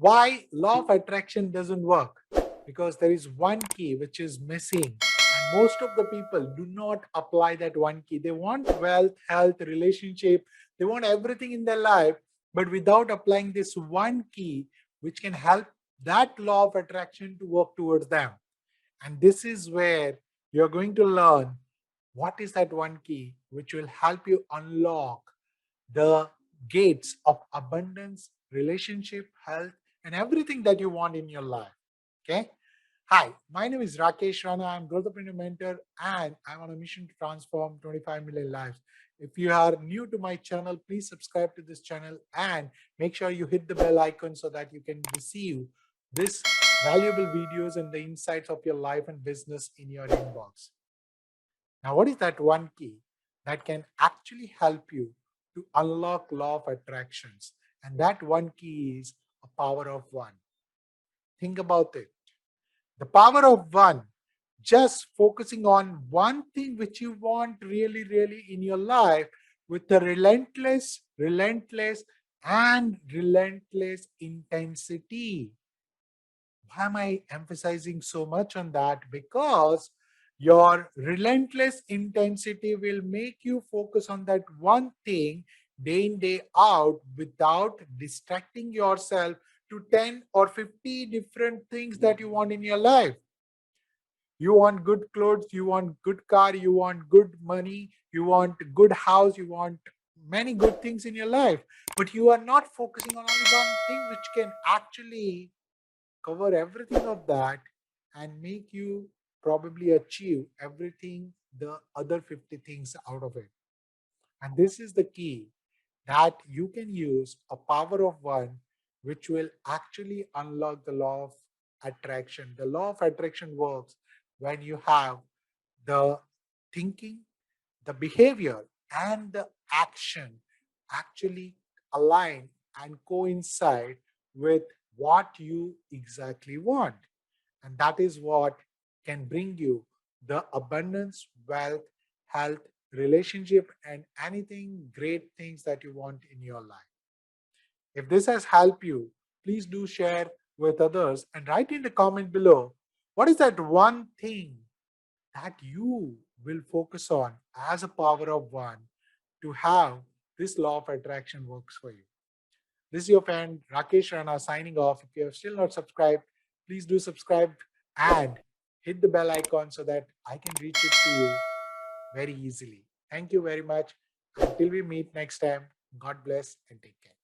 Why law of attraction doesn't work? Because there is one key which is missing. And most of the people do not apply that one key. They want wealth, health, relationship, they want everything in their life, but without applying this one key, which can help that law of attraction to work towards them. And this is where you're going to learn what is that one key which will help you unlock the gates of abundance, relationship, health, and everything that you want in your life. Okay. Hi, my name is Rakesh Rana. I'm growthpreneur mentor and I'm on a mission to transform 25 million lives. If you are new to my channel, please subscribe to this channel and make sure you hit the bell icon so that you can receive this valuable videos and the insights of your life and business in your inbox. Now, what is that one key that can actually help you to unlock law of attractions? And that one key is a power of one. Think about it. The power of one, just focusing on one thing which you want really, really in your life with a relentless intensity. Why am I emphasizing so much on that? Because your relentless intensity will make you focus on that one thing day in, day out without distracting yourself to 10 or 50 different things that you want in your life. You want good clothes, you want good car, you want good money, you want good house, you want many good things in your life, but you are not focusing on only one thing which can actually cover everything of that and make you probably achieve everything the other 50 things out of it. And this is the key that you can use a power of one which will actually unlock the law of attraction. The law of attraction works when you have the thinking, the behavior, and the action actually align and coincide with what you exactly want. And that is what can bring you the abundance, wealth, health, relationship, and anything great things that you want in your life. If this has helped you, please do share with others and write in the comment below what is that one thing that you will focus on as a power of one to have this law of attraction works for you. This is your friend Rakesh Rana signing off. If you have still not subscribed, please do subscribe and hit the bell icon so that I can reach it to you very easily. Thank you very much. Until we meet next time, God bless and take care.